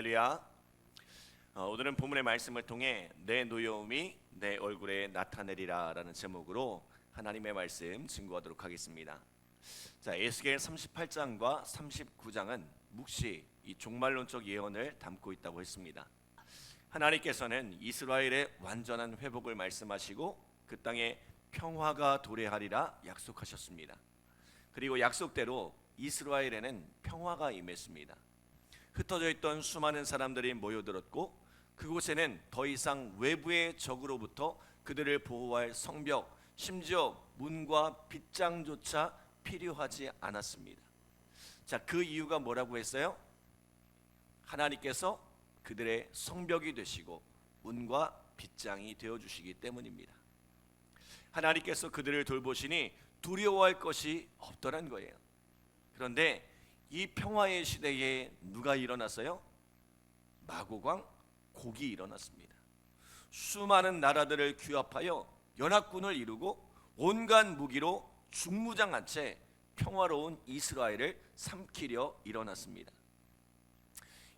할렐루야. 오늘은 본문의 말씀을 통해 내 노여움이 내 얼굴에 나타내리라 라는 제목으로 하나님의 말씀 증거하도록 하겠습니다. 자, 에스겔 38장과 39장은 묵시 이 종말론적 예언을 담고 있다고 했습니다. 하나님께서는 이스라엘의 완전한 회복을 말씀하시고 그 땅에 평화가 도래하리라 약속하셨습니다. 그리고 약속대로 이스라엘에는 평화가 임했습니다. 흩어져 있던 수많은 사람들이 모여들었고 그곳에는 더 이상 외부의 적으로부터 그들을 보호할 성벽, 심지어 문과 빗장조차 필요하지 않았습니다. 자, 그 이유가 뭐라고 했어요? 하나님께서 그들의 성벽이 되시고 문과 빗장이 되어주시기 때문입니다. 하나님께서 그들을 돌보시니 두려워할 것이 없더란 거예요. 그런데 이 평화의 시대에 누가 일어났어요? 마고광 곡이 일어났습니다. 수많은 나라들을 규합하여 연합군을 이루고 온갖 무기로 중무장한 채 평화로운 이스라엘을 삼키려 일어났습니다.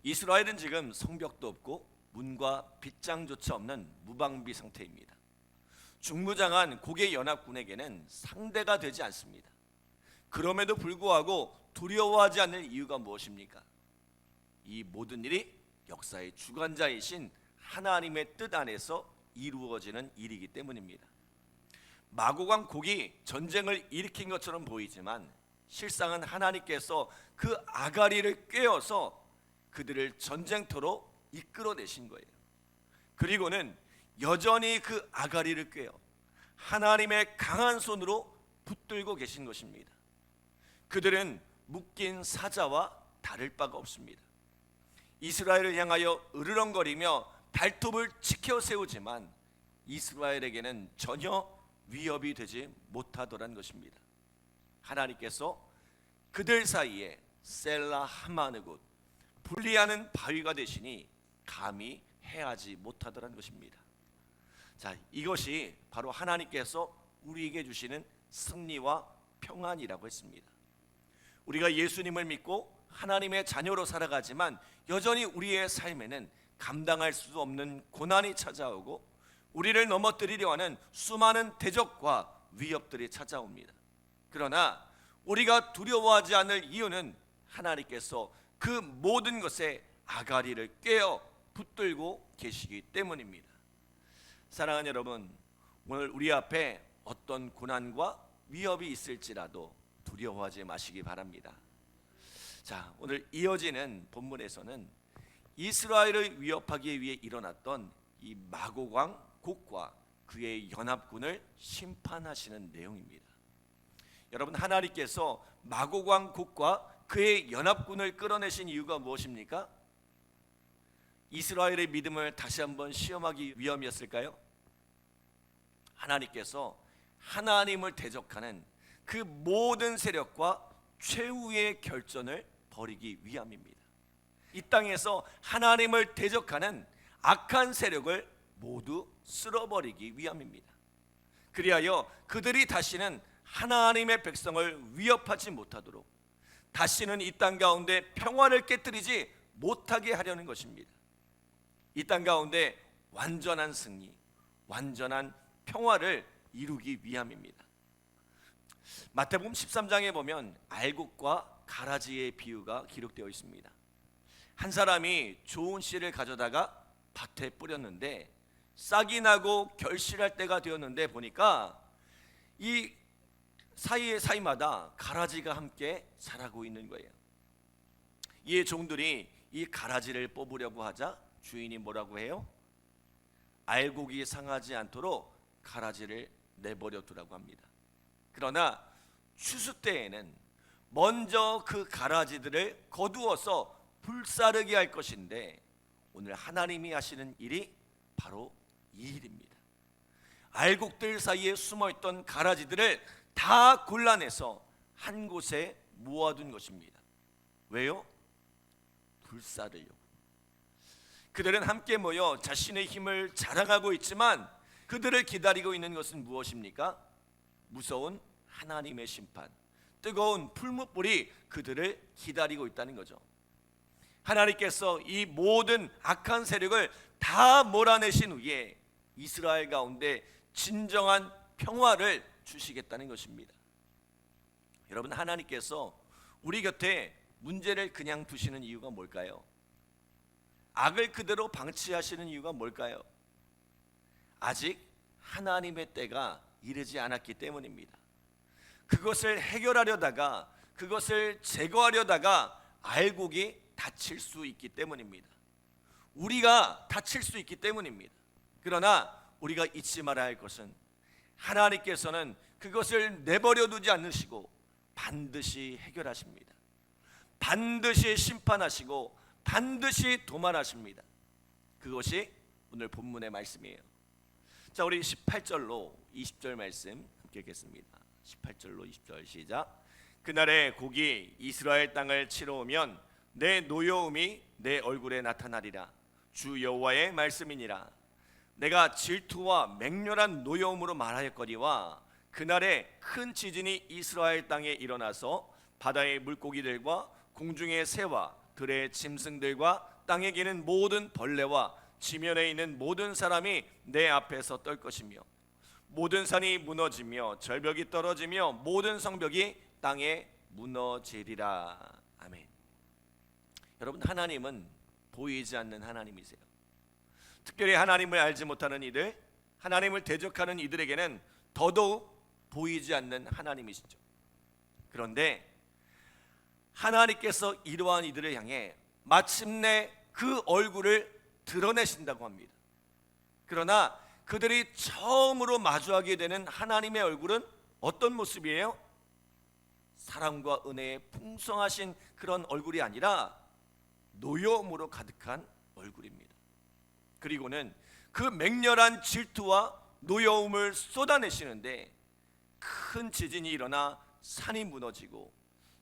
이스라엘은 지금 성벽도 없고 문과 빗장조차 없는 무방비 상태입니다. 중무장한 곡의 연합군에게는 상대가 되지 않습니다. 그럼에도 불구하고 두려워하지 않을 이유가 무엇입니까? 이 모든 일이 역사의 주관자이신 하나님의 뜻 안에서 이루어지는 일이기 때문입니다. 마고광 곡이 전쟁을 일으킨 것처럼 보이지만 실상은 하나님께서 그 아가리를 꿰어서 그들을 전쟁터로 이끌어내신 거예요. 그리고는 여전히 그 아가리를 꿰어 하나님의 강한 손으로 붙들고 계신 것입니다. 그들은 묶인 사자와 다를 바가 없습니다. 이스라엘을 향하여 으르렁거리며 발톱을 치켜 세우지만 이스라엘에게는 전혀 위협이 되지 못하더란 것입니다. 하나님께서 그들 사이에 셀라 하마느곳 분리하는 바위가 되시니 감히 해하지 못하더란 것입니다. 자, 이것이 바로 하나님께서 우리에게 주시는 승리와 평안이라고 했습니다. 우리가 예수님을 믿고 하나님의 자녀로 살아가지만 여전히 우리의 삶에는 감당할 수 없는 고난이 찾아오고 우리를 넘어뜨리려 하는 수많은 대적과 위협들이 찾아옵니다. 그러나 우리가 두려워하지 않을 이유는 하나님께서 그 모든 것에 아가리를 꿰어 붙들고 계시기 때문입니다. 사랑하는 여러분, 오늘 우리 앞에 어떤 고난과 위협이 있을지라도 두려워하지 마시기 바랍니다. 자, 오늘 이어지는 본문에서는 이스라엘을 위협하기 위해 일어났던 이 마고광 곡과 그의 연합군을 심판하시는 내용입니다. 여러분, 하나님께서 마고광 곡과 그의 연합군을 끌어내신 이유가 무엇입니까? 이스라엘의 믿음을 다시 한번 시험하기 위함이었을까요? 하나님께서 하나님을 대적하는 그 모든 세력과 최후의 결전을 벌이기 위함입니다. 이 땅에서 하나님을 대적하는 악한 세력을 모두 쓸어버리기 위함입니다. 그리하여 그들이 다시는 하나님의 백성을 위협하지 못하도록, 다시는 이 땅 가운데 평화를 깨뜨리지 못하게 하려는 것입니다. 이 땅 가운데 완전한 승리, 완전한 평화를 이루기 위함입니다. 마태복음 13장에 보면 알곡과 가라지의 비유가 기록되어 있습니다. 한 사람이 좋은 씨를 가져다가 밭에 뿌렸는데 싹이 나고 결실할 때가 되었는데 보니까 이 사이마다 가라지가 함께 자라고 있는 거예요. 이에 종들이 이 가라지를 뽑으려고 하자 주인이 뭐라고 해요? 알곡이 상하지 않도록 가라지를 내버려 두라고 합니다. 그러나 추수 때에는 먼저 그 가라지들을 거두어서 불사르게 할 것인데 오늘 하나님이 하시는 일이 바로 이 일입니다. 알곡들 사이에 숨어있던 가라지들을 다 골라내서 한 곳에 모아둔 것입니다. 왜요? 불사르려고. 그들은 함께 모여 자신의 힘을 자랑하고 있지만 그들을 기다리고 있는 것은 무엇입니까? 무서운 하나님의 심판, 뜨거운 풀무불이 그들을 기다리고 있다는 거죠. 하나님께서 이 모든 악한 세력을 다 몰아내신 후에 이스라엘 가운데 진정한 평화를 주시겠다는 것입니다. 여러분, 하나님께서 우리 곁에 문제를 그냥 두시는 이유가 뭘까요? 악을 그대로 방치하시는 이유가 뭘까요? 아직 하나님의 때가 이르지 않았기 때문입니다. 그것을 해결하려다가, 그것을 제거하려다가 알곡이 다칠 수 있기 때문입니다. 우리가 다칠 수 있기 때문입니다. 그러나 우리가 잊지 말아야 할 것은 하나님께서는 그것을 내버려 두지 않으시고 반드시 해결하십니다. 반드시 심판하시고 반드시 도말하십니다. 그것이 오늘 본문의 말씀이에요. 자, 우리 18절로 20절 말씀 함께 읽겠습니다. 18절로 20절 시작. 그날에 곡이 이스라엘 땅을 치러 오면 내 노여움이 내 얼굴에 나타나리라. 주 여호와의 말씀이니라. 내가 질투와 맹렬한 노여움으로 말하였거니와 그날에 큰 지진이 이스라엘 땅에 일어나서 바다의 물고기들과 공중의 새와 들의 짐승들과 땅에 기는 모든 벌레와 지면에 있는 모든 사람이 내 앞에서 떨 것이며 모든 산이 무너지며 절벽이 떨어지며 모든 성벽이 땅에 무너지리라. 아멘. 여러분, 하나님은 보이지 않는 하나님이세요. 특별히 하나님을 알지 못하는 이들, 하나님을 대적하는 이들에게는 더더욱 보이지 않는 하나님이시죠. 그런데 하나님께서 이러한 이들을 향해 마침내 그 얼굴을 드러내신다고 합니다. 그러나 그들이 처음으로 마주하게 되는 하나님의 얼굴은 어떤 모습이에요? 사랑과 은혜에 풍성하신 그런 얼굴이 아니라 노여움으로 가득한 얼굴입니다. 그리고는 그 맹렬한 질투와 노여움을 쏟아내시는데 큰 지진이 일어나 산이 무너지고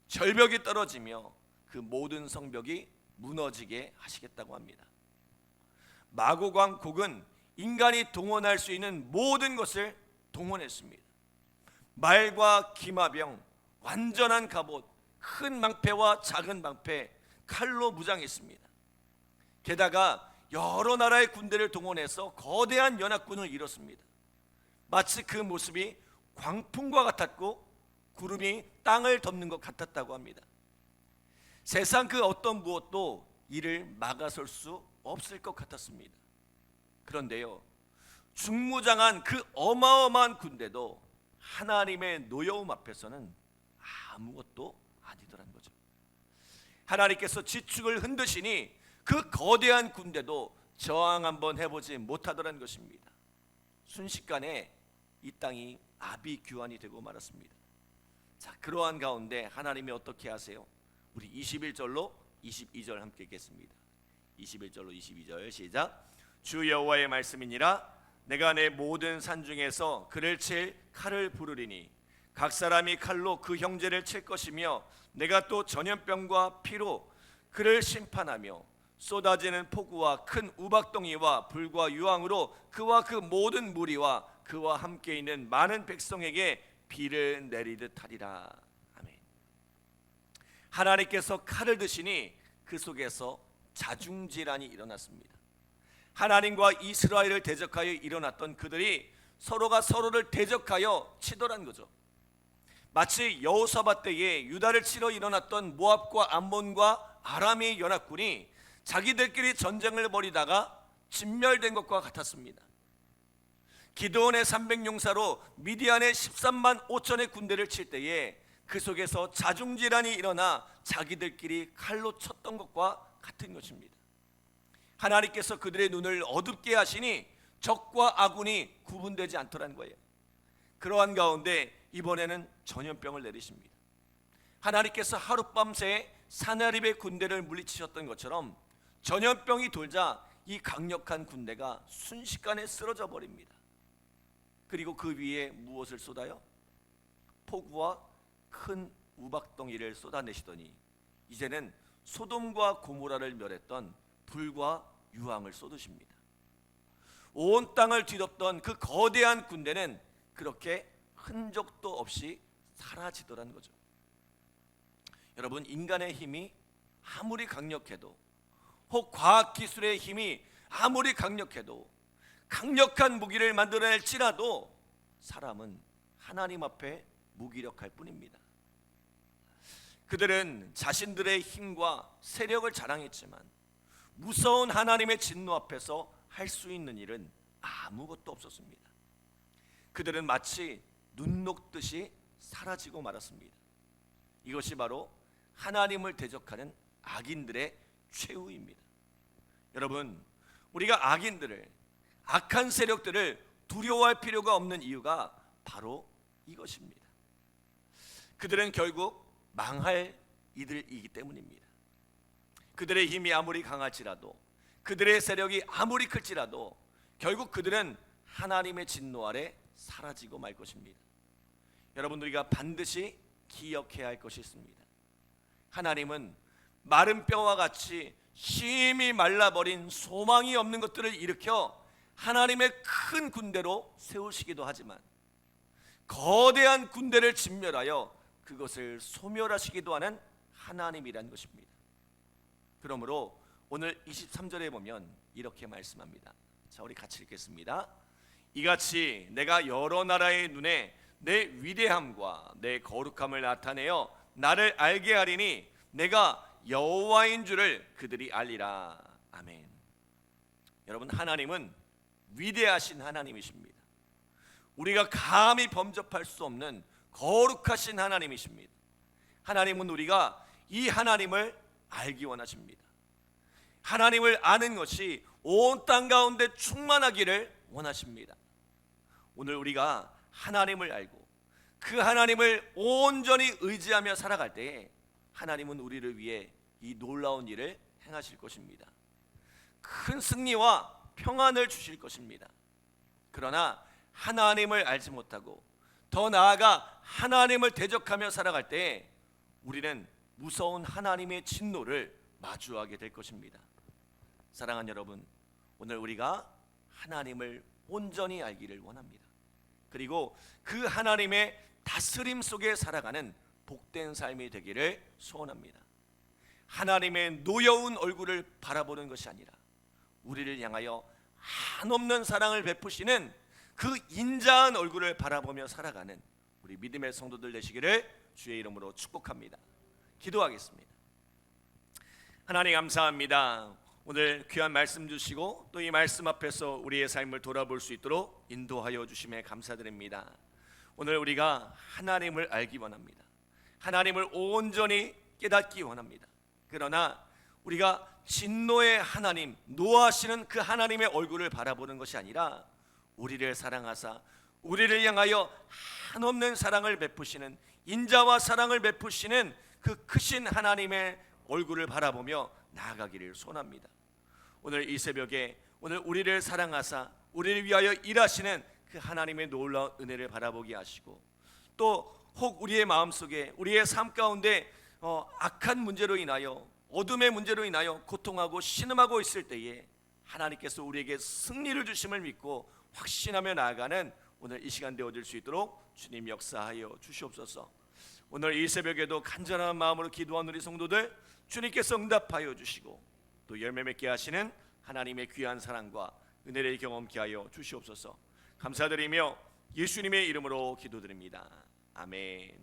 절벽이 떨어지며 그 모든 성벽이 무너지게 하시겠다고 합니다. 마고광 곡은 인간이 동원할 수 있는 모든 것을 동원했습니다. 말과 기마병, 완전한 갑옷, 큰 방패와 작은 방패, 칼로 무장했습니다. 게다가 여러 나라의 군대를 동원해서 거대한 연합군을 이뤘습니다. 마치 그 모습이 광풍과 같았고 구름이 땅을 덮는 것 같았다고 합니다. 세상 그 어떤 무엇도 이를 막아설 수 없을 것 같았습니다. 그런데요, 중무장한 그 어마어마한 군대도 하나님의 노여움 앞에서는 아무것도 아니더란 거죠. 하나님께서 지축을 흔드시니 그 거대한 군대도 저항 한번 해보지 못하더란 것입니다. 순식간에 이 땅이 아비규환이 되고 말았습니다. 자, 그러한 가운데 하나님이 어떻게 하세요? 우리 21절로 22절 함께 읽겠습니다. 21절로 22절 시작. 주 여호와의 말씀이니라. 내가 내 모든 산 중에서 그를 칠 칼을 부르리니 각 사람이 칼로 그 형제를 칠 것이며 내가 또 전염병과 피로 그를 심판하며 쏟아지는 폭우와 큰 우박덩이와 불과 유황으로 그와 그 모든 무리와 그와 함께 있는 많은 백성에게 비를 내리듯 하리라. 아멘. 하나님께서 칼을 드시니 그 속에서 자중질환이 일어났습니다. 하나님과 이스라엘을 대적하여 일어났던 그들이 서로가 서로를 대적하여 치더란 거죠. 마치 여호사밧 때에 유다를 치러 일어났던 모압과 암몬과 아람의 연합군이 자기들끼리 전쟁을 벌이다가 진멸된 것과 같았습니다. 기드온의 300용사로 미디안의 13만 5천의 군대를 칠 때에 그 속에서 자중질환이 일어나 자기들끼리 칼로 쳤던 것과 같은 것입니다. 하나님께서 그들의 눈을 어둡게 하시니 적과 아군이 구분되지 않더라는 거예요. 그러한 가운데 이번에는 전염병을 내리십니다. 하나님께서 하룻밤새 사나립의 군대를 물리치셨던 것처럼 전염병이 돌자 이 강력한 군대가 순식간에 쓰러져 버립니다. 그리고 그 위에 무엇을 쏟아요? 폭우와 큰 우박덩이를 쏟아내시더니 이제는 소돔과 고모라를 멸했던 불과 유황을 쏟으십니다. 온 땅을 뒤덮던 그 거대한 군대는 그렇게 흔적도 없이 사라지더란 거죠. 여러분, 인간의 힘이 아무리 강력해도 혹 과학기술의 힘이 아무리 강력해도 강력한 무기를 만들어낼지라도 사람은 하나님 앞에 무기력할 뿐입니다. 그들은 자신들의 힘과 세력을 자랑했지만 무서운 하나님의 진노 앞에서 할 수 있는 일은 아무것도 없었습니다. 그들은 마치 눈 녹듯이 사라지고 말았습니다. 이것이 바로 하나님을 대적하는 악인들의 최후입니다. 여러분, 우리가 악인들을, 악한 세력들을 두려워할 필요가 없는 이유가 바로 이것입니다. 그들은 결국 망할 이들이기 때문입니다. 그들의 힘이 아무리 강할지라도, 그들의 세력이 아무리 클지라도 결국 그들은 하나님의 진노 아래 사라지고 말 것입니다. 여러분, 우리가 반드시 기억해야 할 것이 있습니다. 하나님은 마른 뼈와 같이 심히 말라버린 소망이 없는 것들을 일으켜 하나님의 큰 군대로 세우시기도 하지만 거대한 군대를 진멸하여 그것을 소멸하시기도 하는 하나님이라는 것입니다. 그러므로 오늘 23절에 보면 이렇게 말씀합니다. 자, 우리 같이 읽겠습니다. 이같이 내가 여러 나라의 눈에 내 위대함과 내 거룩함을 나타내어 나를 알게 하리니 내가 여호와인 줄을 그들이 알리라. 아멘. 여러분, 하나님은 위대하신 하나님이십니다. 우리가 감히 범접할 수 없는 거룩하신 하나님이십니다. 하나님은 우리가 이 하나님을 알기 원하십니다. 하나님을 아는 것이 온 땅 가운데 충만하기를 원하십니다. 오늘 우리가 하나님을 알고 그 하나님을 온전히 의지하며 살아갈 때에 하나님은 우리를 위해 이 놀라운 일을 행하실 것입니다. 큰 승리와 평안을 주실 것입니다. 그러나 하나님을 알지 못하고 더 나아가 하나님을 대적하며 살아갈 때에 우리는 무서운 하나님의 진노를 마주하게 될 것입니다. 사랑하는 여러분, 오늘 우리가 하나님을 온전히 알기를 원합니다. 그리고 그 하나님의 다스림 속에 살아가는 복된 삶이 되기를 소원합니다. 하나님의 노여운 얼굴을 바라보는 것이 아니라 우리를 향하여 한없는 사랑을 베푸시는 그 인자한 얼굴을 바라보며 살아가는 우리 믿음의 성도들 되시기를 주의 이름으로 축복합니다. 기도하겠습니다. 하나님, 감사합니다. 오늘 귀한 말씀 주시고 또 이 말씀 앞에서 우리의 삶을 돌아볼 수 있도록 인도하여 주심에 감사드립니다. 오늘 우리가 하나님을 알기 원합니다. 하나님을 온전히 깨닫기 원합니다. 그러나 우리가 진노의 하나님, 노하시는 그 하나님의 얼굴을 바라보는 것이 아니라 우리를 사랑하사 우리를 향하여 한없는 사랑을 베푸시는, 인자와 사랑을 베푸시는 그 크신 하나님의 얼굴을 바라보며 나아가기를 소원합니다. 오늘 이 새벽에 오늘 우리를 사랑하사 우리를 위하여 일하시는 그 하나님의 놀라운 은혜를 바라보게 하시고, 또 혹 우리의 마음속에 우리의 삶 가운데 악한 문제로 인하여, 어둠의 문제로 인하여 고통하고 신음하고 있을 때에 하나님께서 우리에게 승리를 주심을 믿고 확신하며 나아가는 오늘 이 시간 되어질 수 있도록 주님 역사하여 주시옵소서. 오늘 이 새벽에도 간절한 마음으로 기도하는 우리 성도들 주님께서 응답하여 주시고 또 열매 맺게 하시는 하나님의 귀한 사랑과 은혜를 경험케 하여 주시옵소서. 감사드리며 예수님의 이름으로 기도드립니다. 아멘.